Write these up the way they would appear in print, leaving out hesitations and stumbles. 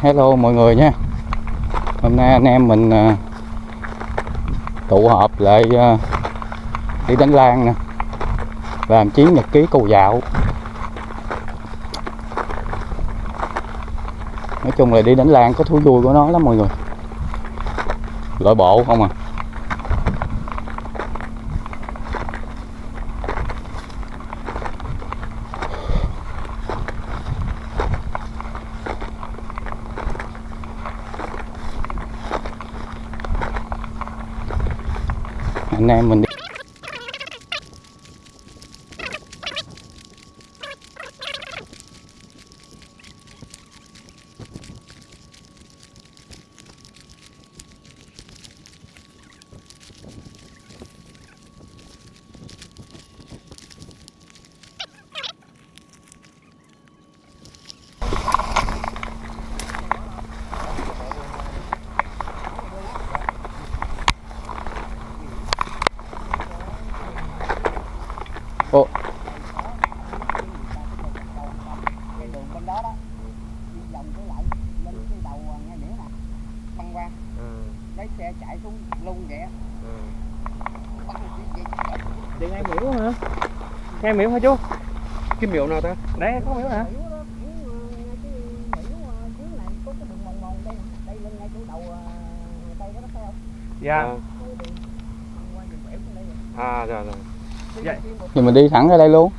Hello mọi người nha. Hôm nay anh em mình tụ họp lại đi đánh lan nè, làm chuyến nhật ký câu dạo. Nói chung là đi đánh lan có thú vui của nó lắm mọi người, lội bộ không à. Anh em mình đi. Ồ. Cái đường bên đó đó, đi vòng cái lại lên cái đầu ngay đĩa nè, băng qua, lấy xe chạy xuống lung vậy á. Đi ngay miễu hả? Ngay miễu hả chú? Cái miễu nào ta? Đấy có miễu hả? Dạ. À rồi rồi. Vậy. Thì mình đi thẳng ra đây luôn.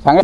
Thẳng ra.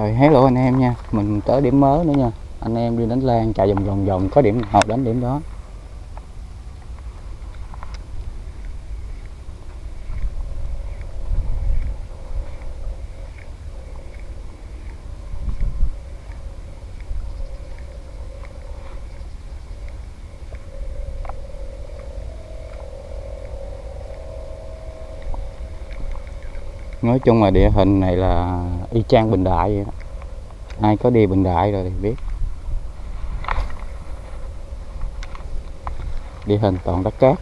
Rồi hello anh em nha, mình tới điểm mới nữa nha. Anh em đi đánh lan chạy vòng vòng có điểm nào đánh điểm đó. Nói chung là địa hình này là y chang Bình Đại vậy đó. Ai có đi Bình Đại rồi thì biết. Địa hình toàn đất cát.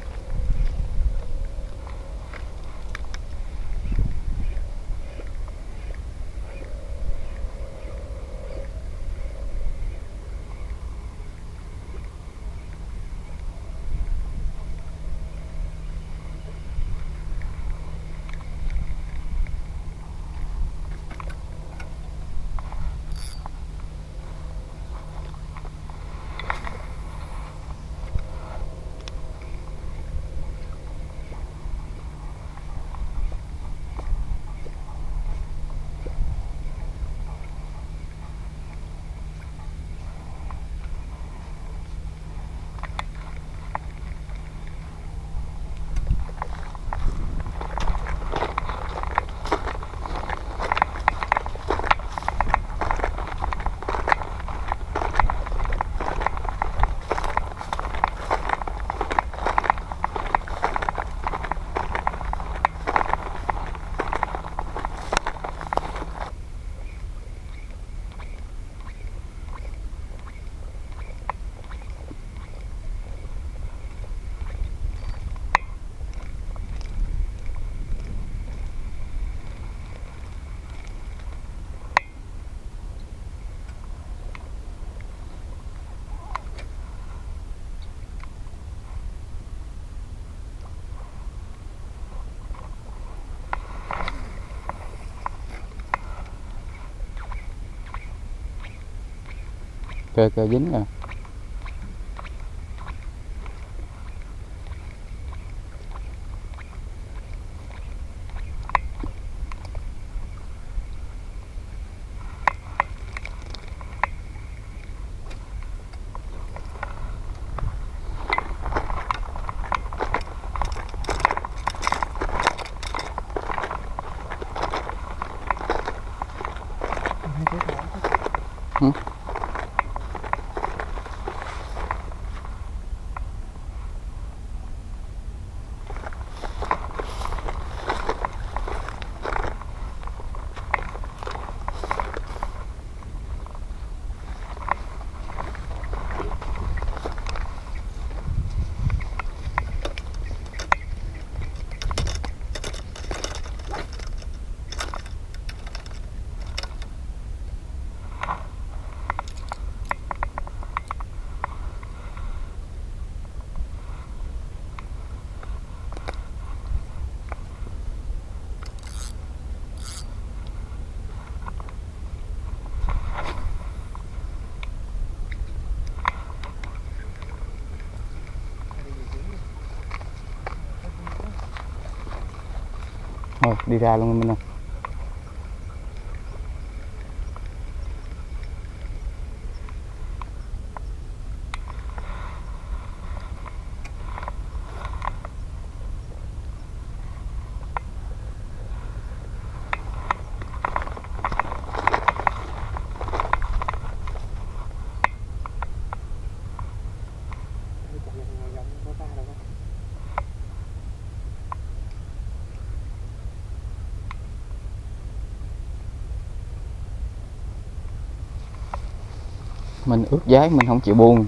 Cơ dính rồi. Ừ. Thôi đi ra luôn mình ơi. Mình ướt giấy mình không chịu buông.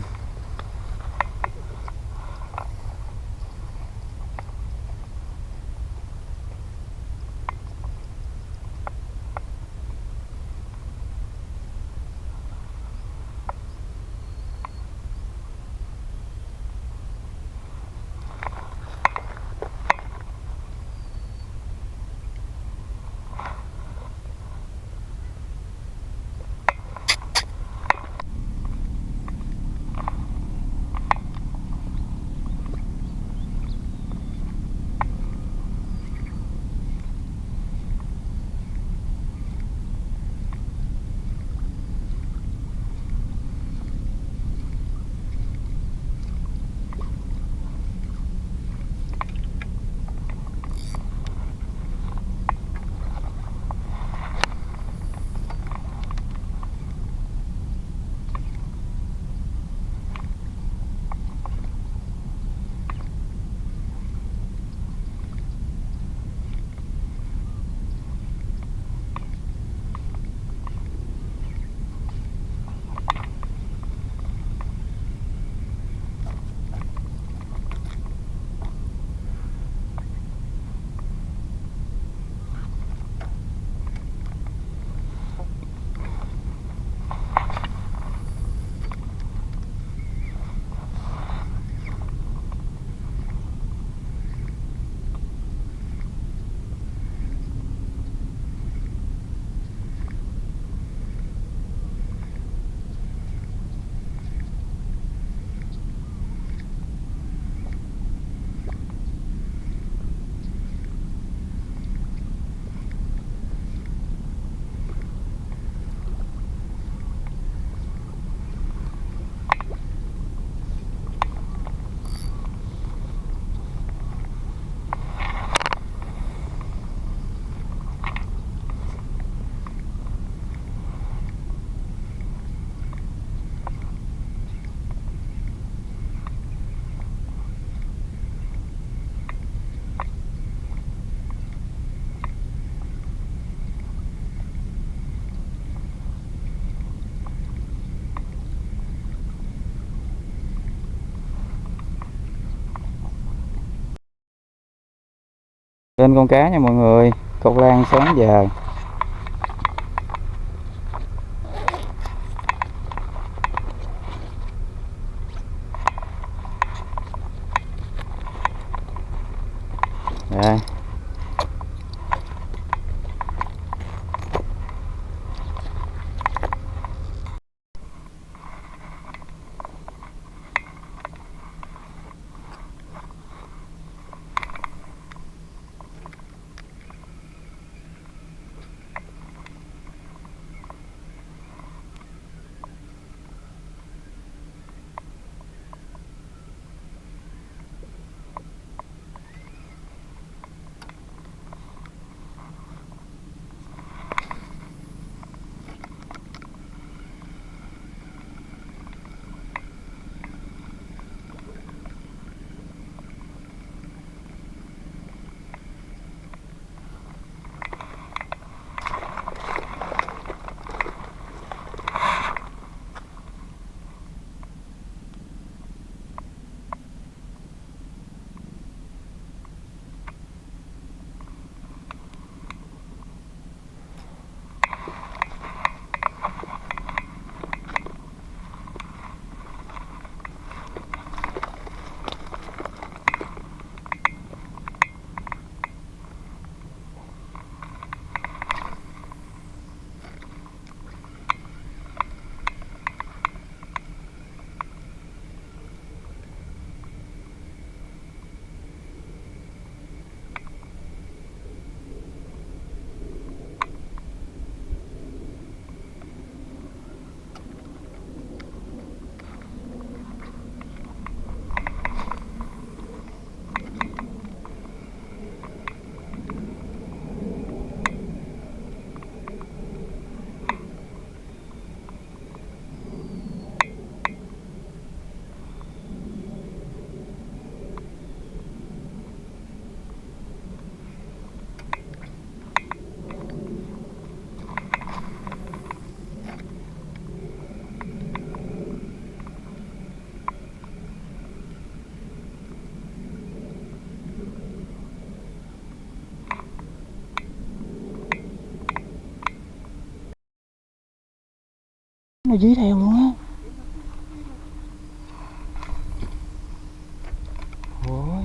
Lên con cá nha mọi người, câu lan sáng giờ. Đây. Nó dí theo luôn á. Ôi,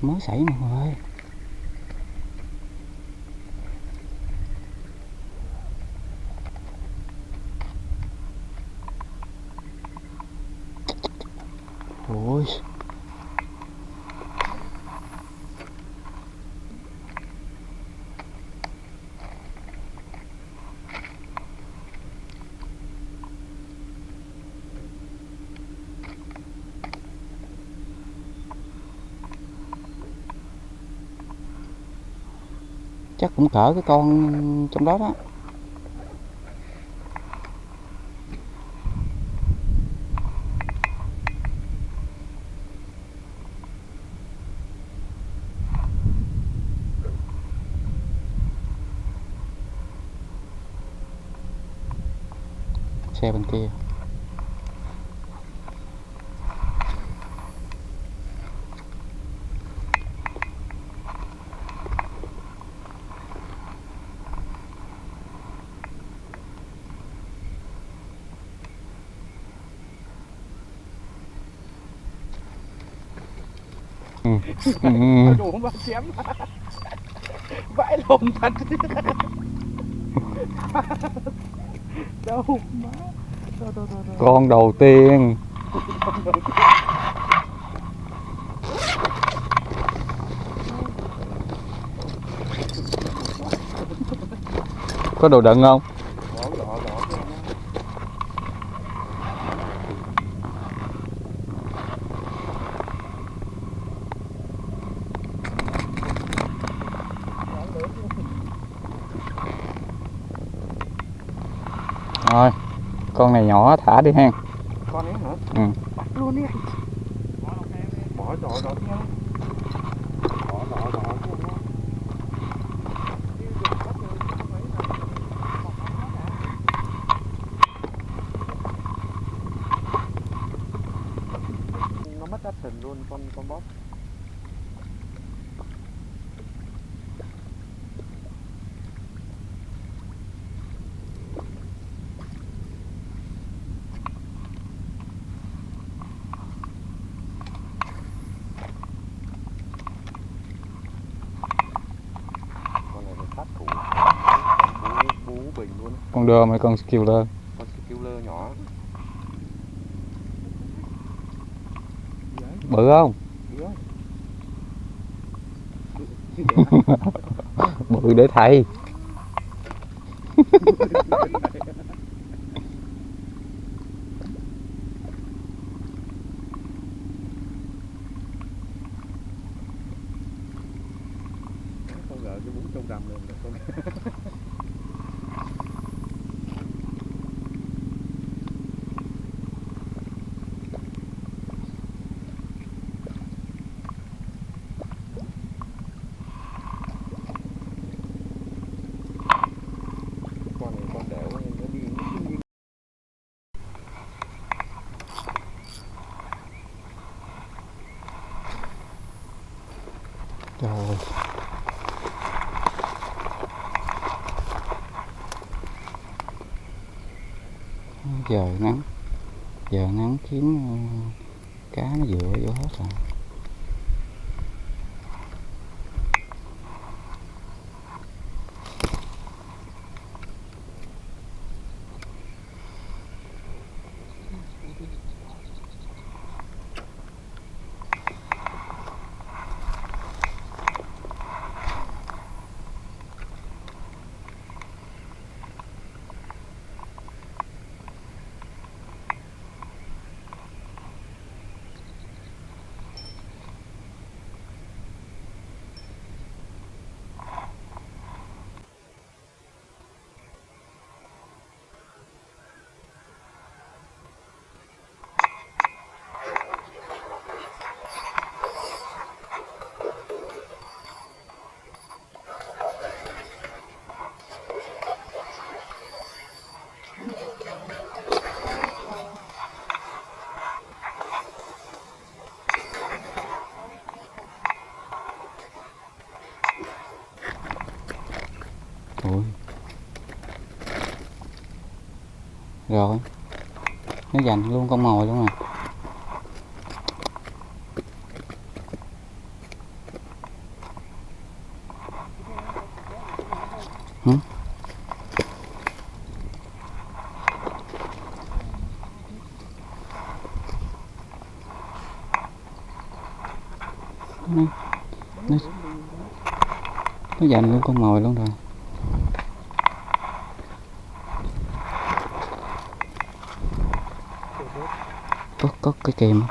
mới xảy mọi người ơi. Ôi. Chắc cũng cỡ cái con trong đó đó. Xe bên kia. Đủ mà chém vãi lồn thật. Đâu má. Đâu. Con đầu tiên. Có đồ đựng không? Rồi, con này nhỏ thả đi ha. Con ấy hả? Ừ. Bắt luôn đi anh. Bỏ đỏ nha. Đỏ. Nó mất action luôn con bóp. Con đơ mấy con skiller. Con skiller nhỏ. Bự không? Bự để thầy. Con gỡ cái bún trong đầm luôn con. Con này con đẻo nó đi Trời ơi. Giờ nắng kiếm cá nó dựa vô hết rồi. Ui. Rồi. Nó dành luôn con mồi luôn à. Hả? Nó dành luôn con mồi luôn rồi. Có cái kìm.